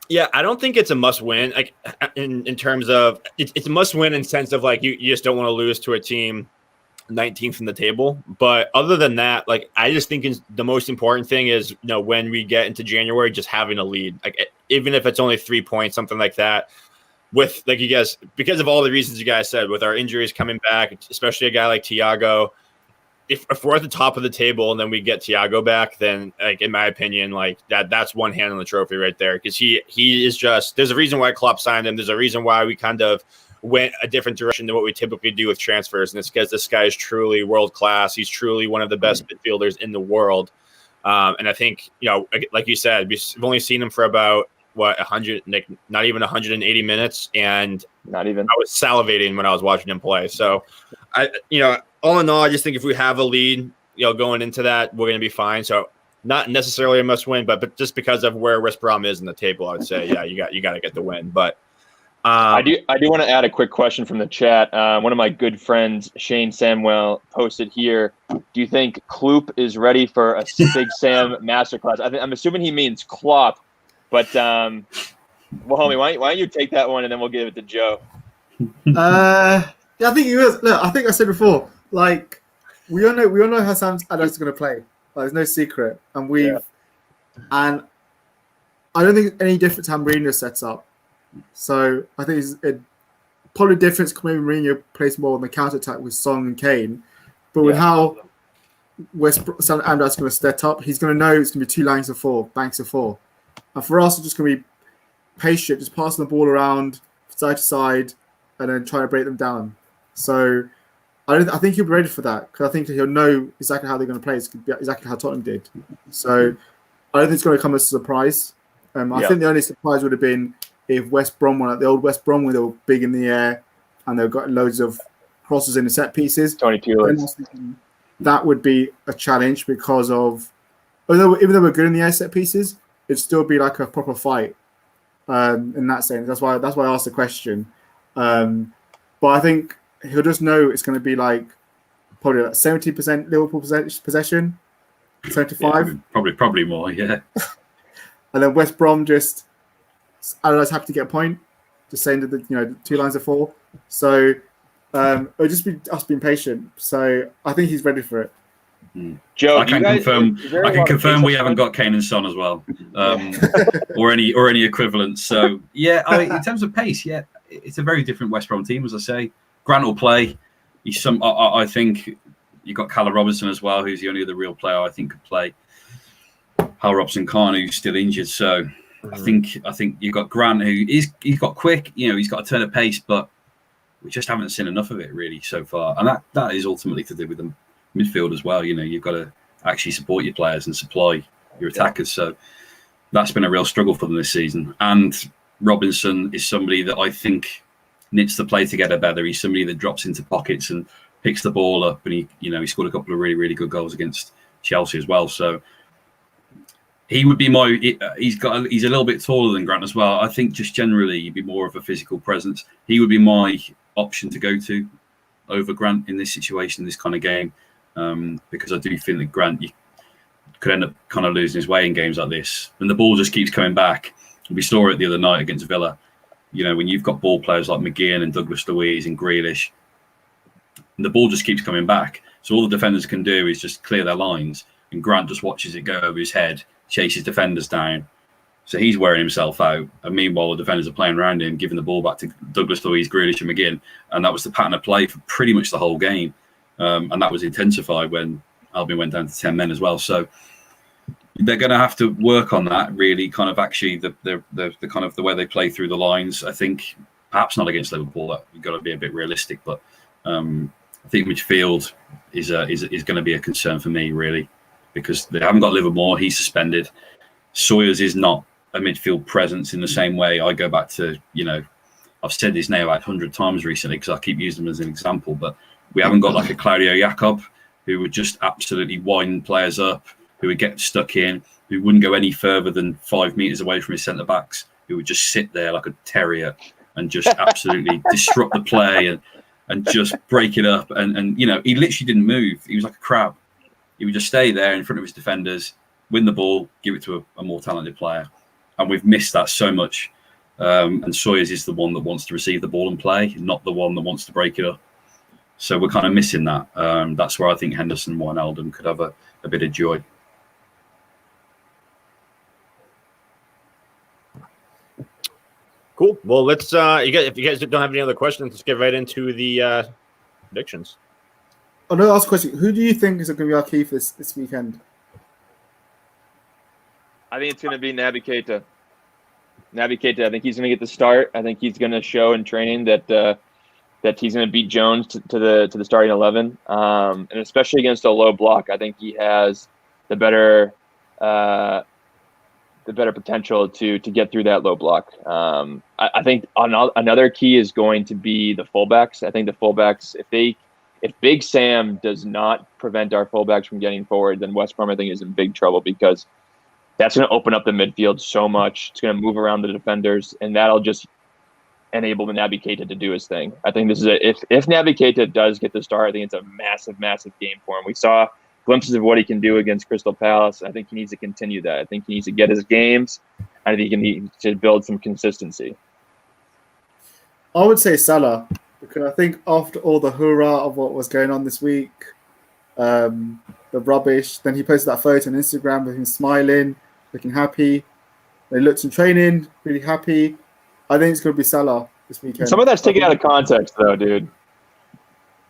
Yeah, I don't think it's a must win. Like in terms of it's a must win in sense of like you just don't want to lose to a team 19th in the table. But other than that, like I just think the most important thing is when we get into January, just having a lead. Like even if it's only 3 points, something like that. With like you guys, because of all the reasons you guys said, with our injuries coming back, especially a guy like Thiago, if we're at the top of the table and then we get Thiago back, then like in my opinion, like that's one hand on the trophy right there, because he is just, there's a reason why Klopp signed him. There's a reason why we kind of went a different direction than what we typically do with transfers, and it's because this guy is truly world class. He's truly one of the best midfielders in the world, and I think, you know, like you said, we've only seen him for about 100, not even 180 minutes, and Not even. I was salivating when I was watching him play. So all in all, I just think if we have a lead, you know, going into that, we're going to be fine. So not necessarily a must win, but just because of where West Brom is in the table, I would say, yeah, you got to get the win. But I do want to add a quick question from the chat. One of my good friends, Shane Samwell, posted here. Do you think Klopp is ready for a Big Sam masterclass? I'm assuming he means Klopp, but well, homie, why don't you take that one and then we'll give it to Joe? Yeah, I think he was. Look, I think I said before, like we all know how Sam Allardyce is going to play. Like, there's no secret, and and I don't think any different to how Mourinho sets up. So I think it's probably difference. Maybe Mourinho plays more on the counter attack with Son and Kane, but with how Sam Allardyce is going to set up, he's going to know it's going to be 2 lines of 4, banks of 4, and for us, it's just going to be patient, just passing the ball around side to side, and then trying to break them down. So I think he'll be ready for that, because I think he'll know exactly how they're going to play. It's going to be exactly how Tottenham did. So I don't think it's going to come as a surprise. I think the only surprise would have been if West Brom were like the old West Brom, where they were big in the air and they've got loads of crosses in the set pieces. Tony Pulis. That would be a challenge, because of, even though we're good in the air set pieces, it'd still be like a proper fight in that sense. That's why I asked the question. But I think he'll just know it's going to be like probably like 70% Liverpool possession, 75, probably more, yeah. And then West Brom just, I was happy to get a point, just saying that the 2 lines of 4. So it'll just be us being patient. So I think he's ready for it. Joe, I can confirm we haven't got Kane and Son as well, or any equivalents. So yeah, in terms of pace, yeah, it's a very different West Brom team, as I say. Grant will play. I think you've got Callum Robinson as well, who's the only other real player I think could play. Hal Robson can't, who's still injured. So I think you've got Grant, he's got quick, he's got a turn of pace, but we just haven't seen enough of it really so far. And that is ultimately to do with the midfield as well. You've got to actually support your players and supply your attackers. So that's been a real struggle for them this season. And Robinson is somebody that I think knits the play together better. He's somebody that drops into pockets and picks the ball up, and he scored a couple of really, really good goals against Chelsea as well. So he would be he's a little bit taller than Grant as well. I think just generally he'd be more of a physical presence. He would be my option to go to over Grant in this situation, this kind of game, because I do think that Grant could end up kind of losing his way in games like this. And the ball just keeps coming back. We saw it the other night against Villa. When you've got ball players like McGinn and Douglas Luiz and Grealish, and the ball just keeps coming back. So all the defenders can do is just clear their lines, and Grant just watches it go over his head, chases defenders down. So he's wearing himself out. And meanwhile, the defenders are playing around him, giving the ball back to Douglas Luiz, Grealish and McGinn. And that was the pattern of play for pretty much the whole game. And that was intensified when Albion went down to 10 men as well. So they're going to have to work on that, really, kind of actually the kind of the way they play through the lines. I think perhaps not against Liverpool. That you've got to be a bit realistic, but I think midfield is going to be a concern for me, really, because they haven't got Livermore. He's suspended. Sawyers is not a midfield presence in the same way. I go back to I've said this now about 100 times recently because I keep using them as an example, but we haven't got like a Claudio Jakob who would just absolutely wind players up, who would get stuck in, who wouldn't go any further than 5 meters away from his centre backs, who would just sit there like a terrier and just absolutely disrupt the play and just break it up. And he literally didn't move. He was like a crab. He would just stay there in front of his defenders, win the ball, give it to a more talented player. And we've missed that so much. And Sawyers is the one that wants to receive the ball and play, not the one that wants to break it up. So we're kind of missing that. That's where I think Henderson and Wijnaldum could have a bit of joy. Cool. Well, let's if you guys don't have any other questions, let's get right into the predictions. Another last question: who do you think is going to be our key for this weekend? I think it's going to be Naby Keita. Naby Keita, I think he's going to get the start. I think he's going to show in training that he's going to beat Jones to the starting 11, and especially against a low block. I think he has the better potential to get through that low block. I think another key is going to be the fullbacks. I think the fullbacks, if Big Sam does not prevent our fullbacks from getting forward, then West Brom, I think, is in big trouble, because that's going to open up the midfield so much. It's going to move around the defenders, and that'll just enable the Naby Keita to do his thing. I think this is if Naby Keita does get the start, I think it's a massive, massive game for him. We saw glimpses of what he can do against Crystal Palace. I think he needs to continue that. I think he needs to get his games. I think he needs to build some consistency. I would say Salah, because I think after all the hoorah of what was going on this week, the rubbish, then he posted that photo on Instagram with him smiling, looking happy. They looked in training, really happy. I think it's going to be Salah this weekend. Some of that's taken out of context, though, dude.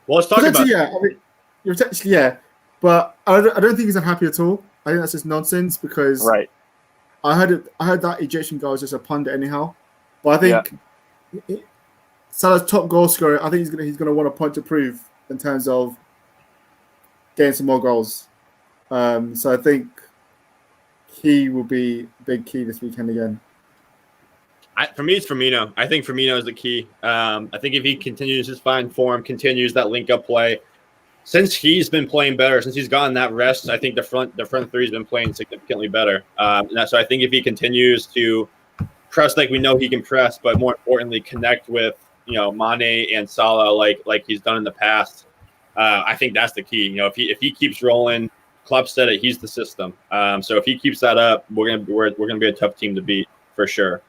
Well, let's talk about it. Yeah, I mean, you're technically, yeah. But I don't think he's unhappy at all. I think that's just nonsense, because right. I heard that Egyptian guy was just a pundit anyhow. But I think Salah's top goal scorer, I think he's gonna want a point to prove in terms of getting some more goals. So I think he will be a big key this weekend again. For me, it's Firmino. I think Firmino is the key. I think if he continues his fine form, continues that link-up play, since he's been playing better, since he's gotten that rest, I think the front three has been playing significantly better. So I think if he continues to press like we know he can press, but more importantly, connect with Mane and Salah like he's done in the past, I think that's the key. If he keeps rolling, Klopp said it, he's the system. So if he keeps that up, we're gonna be a tough team to beat for sure.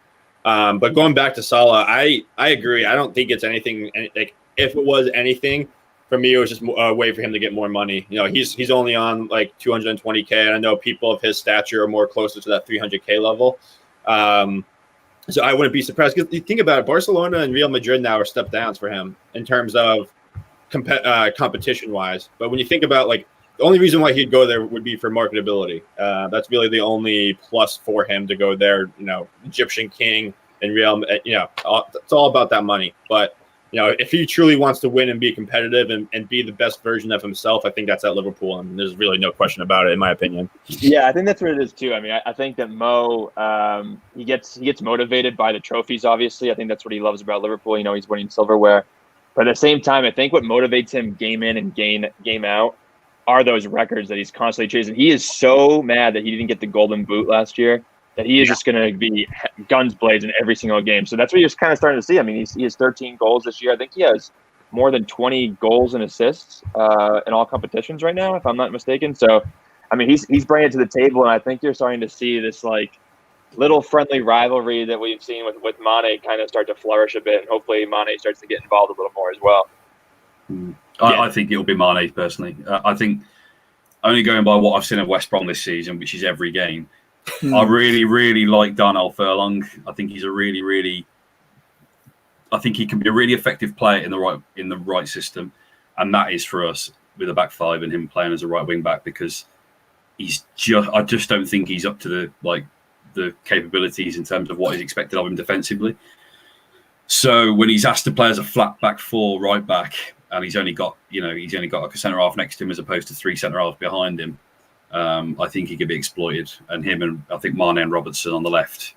But going back to Salah, I agree. I don't think it's anything. Like, if it was anything, for me, it was just a way for him to get more money. He's only on like 220K, and I know people of his stature are more closer to that 300K level. So I wouldn't be surprised, because you think about it, Barcelona and Real Madrid now are step downs for him in terms of competition wise. But when you think about, like, the only reason why he'd go there would be for marketability. That's really the only plus for him to go there. Egyptian king and Real, it's all about that money. But if he truly wants to win and be competitive and be the best version of himself, I think that's at Liverpool, and there's really no question about it, in my opinion. Yeah, I think that's what it is too. I mean, I think that Mo, he gets motivated by the trophies. Obviously, I think that's what he loves about Liverpool. He's winning silverware, but at the same time, I think what motivates him game in and game out are those records that he's constantly chasing. He is so mad that he didn't get the Golden Boot last year that he is just going to be guns blazing every single game. So that's what you're just kind of starting to see. I mean, he has 13 goals this year. I think he has more than 20 goals and assists in all competitions right now, if I'm not mistaken. So, I mean, he's bringing it to the table, and I think you're starting to see this like little friendly rivalry that we've seen with Mane kind of start to flourish a bit, and hopefully Mane starts to get involved a little more as well. I think it'll be Mane, personally. I think, only going by what I've seen of West Brom this season, which is every game, I really, really like Darnell Furlong. I think he's I think he can be a really effective player in the right system, and that is for us with a back five and him playing as a right wing back, because I just don't think he's up to the capabilities in terms of what is expected of him defensively. So when he's asked to play as a flat back four right back, and he's only got like a centre half next to him as opposed to three centre halves behind him, I think he could be exploited. And him and I think Mane and Robertson on the left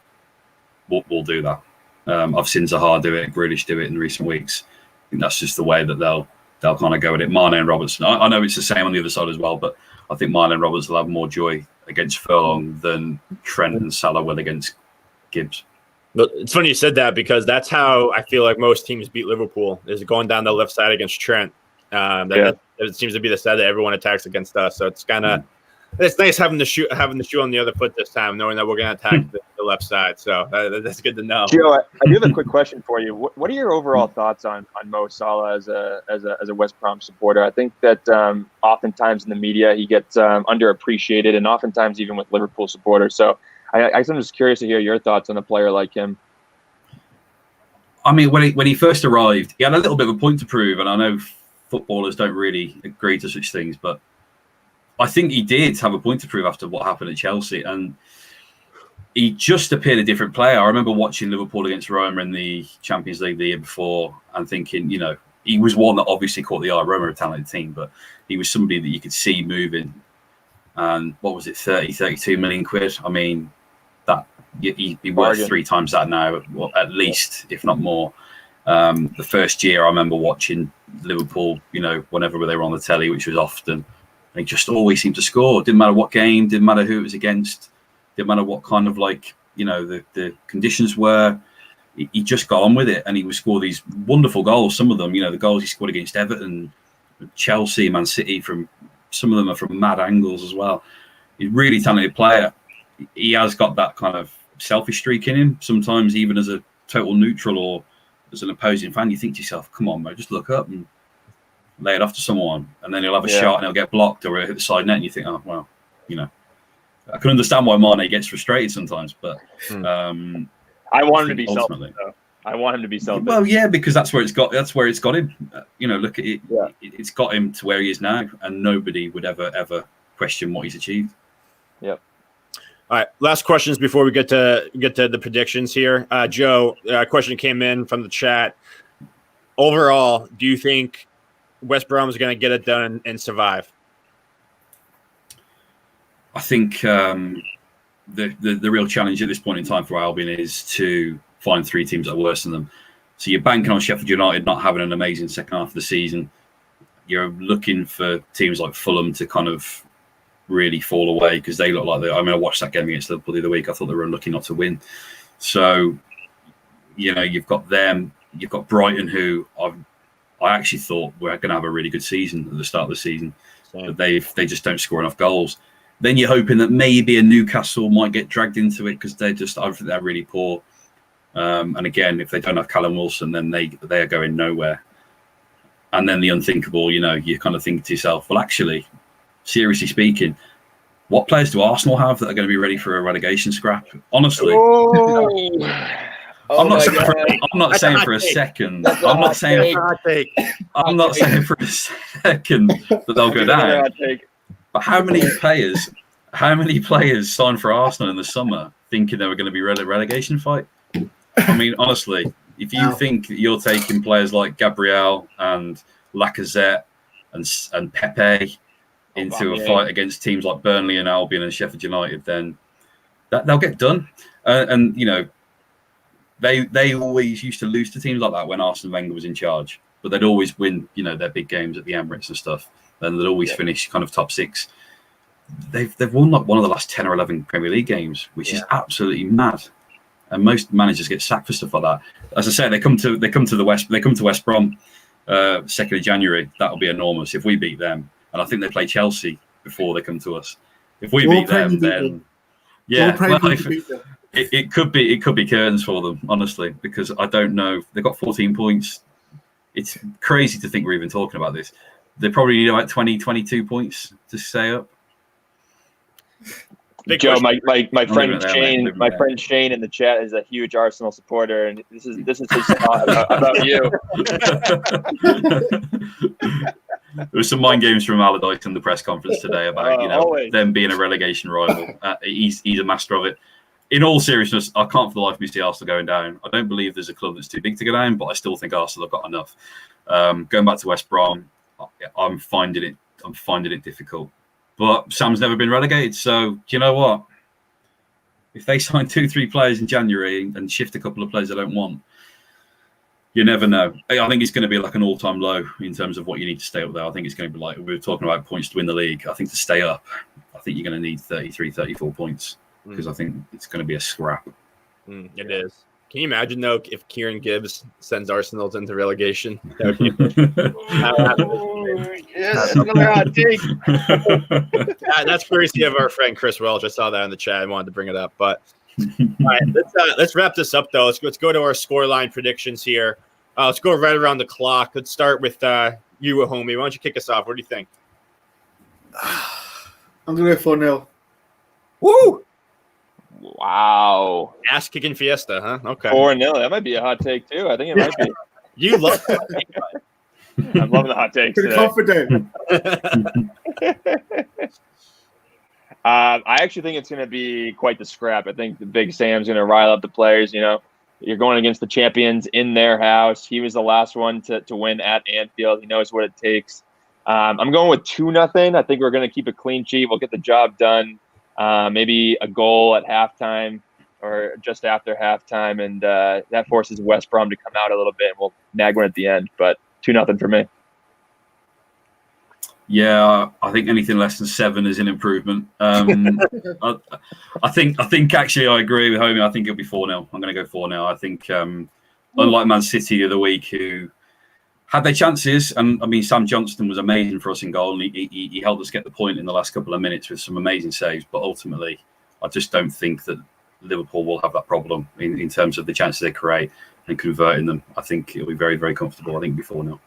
will do that. I've seen Zaha do it, Grealish do it in recent weeks. I think that's just the way that they'll kind of go with it. Mane and Robertson. I know it's the same on the other side as well, but I think Mane and Robertson will have more joy against Furlong than Trent and Salah will against Gibbs. But it's funny you said that, because that's how I feel like most teams beat Liverpool, is going down the left side against Trent. That seems to be the side that everyone attacks against us. So it's kind of it's nice having the shoe on the other foot this time, knowing that we're going to attack the left side. So that's good to know. Joe, I do have a quick question for you. What are your overall thoughts on Mo Salah as a West Brom supporter? I think that oftentimes in the media he gets underappreciated, and oftentimes even with Liverpool supporters. So I'm just curious to hear your thoughts on a player like him. I mean, when he first arrived, he had a little bit of a point to prove, and I know footballers don't really agree to such things, but I think he did have a point to prove after what happened at Chelsea, and he just appeared a different player. I remember watching Liverpool against Roma in the Champions League the year before and thinking, he was one that obviously caught the eye. Roma are a talented team, but he was somebody that you could see moving. And what was it, 32 million quid? I mean, that he'd be worth 3 times that now, at least, if not more. The first year I remember watching Liverpool, whenever they were on the telly, which was often, they just always seemed to score. Didn't matter what game, didn't matter who it was against, didn't matter what kind of the conditions were. He just got on with it, and he would score these wonderful goals. Some of them, the goals he scored against Everton, Chelsea, Man City, some of them are from mad angles as well. He's a really talented player. He has got that kind of selfish streak in him. Sometimes, even as a total neutral or as an opposing fan, you think to yourself, "Come on, mate, just look up and lay it off to someone," and then he'll have a shot and he'll get blocked or he'll hit the side net, and you think, "Oh well, I can understand why Mane gets frustrated sometimes, but I want him to be selfish, though. I want him to be selfish. Well, yeah, because that's where it's got him. Look at it. Yeah. It's got him to where he is now, and nobody would ever question what he's achieved. Yep. All right, last questions before we get to the predictions here. Joe, a question came in from the chat. Overall, do you think West Brom is going to get it done and survive? I think the real challenge at this point in time for Albion is to find 3 teams that are worse than them. So you're banking on Sheffield United not having an amazing second half of the season. You're looking for teams like Fulham to kind of really fall away because they look like I watched that game against Liverpool the other week. I thought they were unlucky not to win. So, you've got them. You've got Brighton, who I actually thought were going to have a really good season at the start of the season. But they just don't score enough goals. Then you're hoping that maybe a Newcastle might get dragged into it because I think they're really poor. And again, if they don't have Callum Wilson, then they are going nowhere. And then the unthinkable, you kind of think to yourself, well, actually, seriously speaking, what players do Arsenal have that are going to be ready for a relegation scrap? Honestly, I'm not saying for a second that they'll go down. But how many players signed for Arsenal in the summer thinking they were going to be relegation fight? I mean, honestly, if you think you're taking players like Gabriel and Lacazette and Pepe into a fight against teams like Burnley and Albion and Sheffield United, then they'll get done. And they always used to lose to teams like that when Arsene Wenger was in charge, but they'd always win, their big games at the Emirates and stuff. Then they'd always finish kind of top 6. They've won like one of the last 10 or 11 Premier League games, which is absolutely mad. And most managers get sacked for stuff like that. As I said, they come to West Brom 2nd of January. That'll be enormous if we beat them. And I think they play Chelsea before they come to us. If we beat them, then it could be curtains for them, honestly, because I don't know. They've got 14 points. It's crazy to think we're even talking about this. They probably need about 20, 22 points to stay up. Joe, my friend Shane in the chat is a huge Arsenal supporter, and this is his thought about you. There was some mind games from Allardyce in the press conference today about them being a relegation rival. He's a master of it. In all seriousness, I can't for the life of me see Arsenal going down. I don't believe there's a club that's too big to go down, but I still think Arsenal have got enough. Going back to West Brom, I'm finding it difficult. But Sam's never been relegated, so do you know what? If they sign 2-3 players in January and shift a couple of players they don't want, you never know. I think it's going to be like an all-time low in terms of what you need to stay up there. I think it's going to be like we were talking about points to win the league. I think to stay up, I think you're going to need 33, 34 points because I think it's going to be a scrap. It is. Can you imagine, though, if Kieran Gibbs sends Arsenal into relegation? Yes, another hot take. That's courtesy of our friend Chris Welch. I saw that in the chat. I wanted to bring it up. But all right, let's wrap this up, though. Let's go to our scoreline predictions here. Let's go right around the clock. Let's start with you, homie. Why don't you kick us off? What do you think? I'm going to go 4-0. Woo! Wow. Ass kicking fiesta, huh? Okay. 4-0. That might be a hot take, too. I think it might be. You love that. I'm loving the hot takes Pretty today. confident. I actually think it's going to be quite the scrap. I think the Big Sam's going to rile up the players. You know, you're going against the champions in their house. He was the last one to win at Anfield. He knows what it takes. I'm going with 2-0. I think we're going to keep a clean sheet. We'll get the job done. Maybe a goal at halftime or just after halftime, and that forces West Brom to come out a little bit, and we'll nag one at the end. But 2-0 for me. Yeah, I think anything less than 7 is an improvement. I think actually I agree with Homie. I think it'll be 4-0. I'm going to go 4-0. I think unlike Man City the other week, who had their chances, and I mean Sam Johnston was amazing for us in goal, and he helped us get the point in the last couple of minutes with some amazing saves. But ultimately, I just don't think that Liverpool will have that problem in terms of the chances they create and converting them. I think it'll be very, very comfortable. I think it'll be 4-0.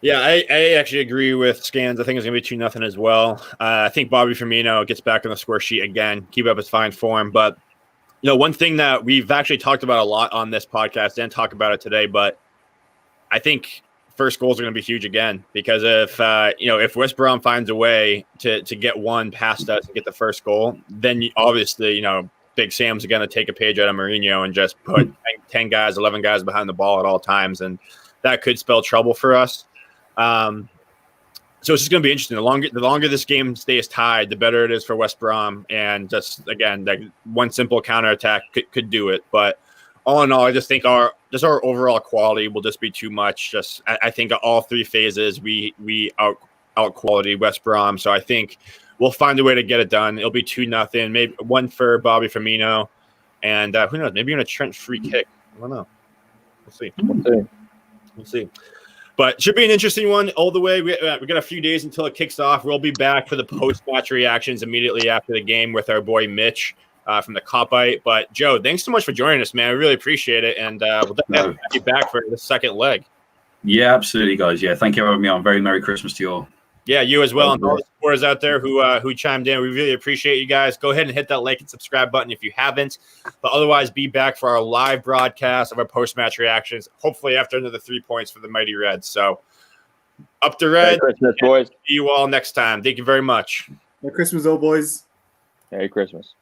Yeah, I actually agree with Scans. I think it's going to be 2-0 as well. I think Bobby Firmino gets back on the score sheet again, keep up his fine form. But, you know, one thing that we've actually talked about a lot on this podcast and talk about it today, but I think first goals are going to be huge again, because if West Brom finds a way to get one past us and get the first goal, then obviously, Big Sam's going to take a page out of Mourinho and just put 10 guys, 11 guys behind the ball at all times. And that could spell trouble for us. So it's just going to be interesting. The longer this game stays tied, the better it is for West Brom. And just, again, like one simple counterattack could do it. But all in all, I just think our overall quality will just be too much. I think all three phases we out quality West Brom. So I think we'll find a way to get it done. It'll be 2-0, maybe one for Bobby Firmino, and who knows? Maybe even a Trent free kick. I don't know. We'll see. But should be an interesting one all the way. We got a few days until it kicks off. We'll be back for the post-match reactions immediately after the game with our boy Mitch from the Copite. But Joe, thanks so much for joining us, man. I really appreciate it, and we'll definitely have you back for the second leg. Yeah, absolutely, guys. Yeah, thank you for having me on. Very Merry Christmas to you all. Yeah, you as well, and all the supporters out there who chimed in. We really appreciate you guys. Go ahead and hit that like and subscribe button if you haven't. But otherwise, be back for our live broadcast of our post-match reactions, hopefully after another 3 points for the Mighty Reds. So, up the Reds. Merry Christmas, boys. See you all next time. Thank you very much. Merry Christmas, old boys. Merry Christmas.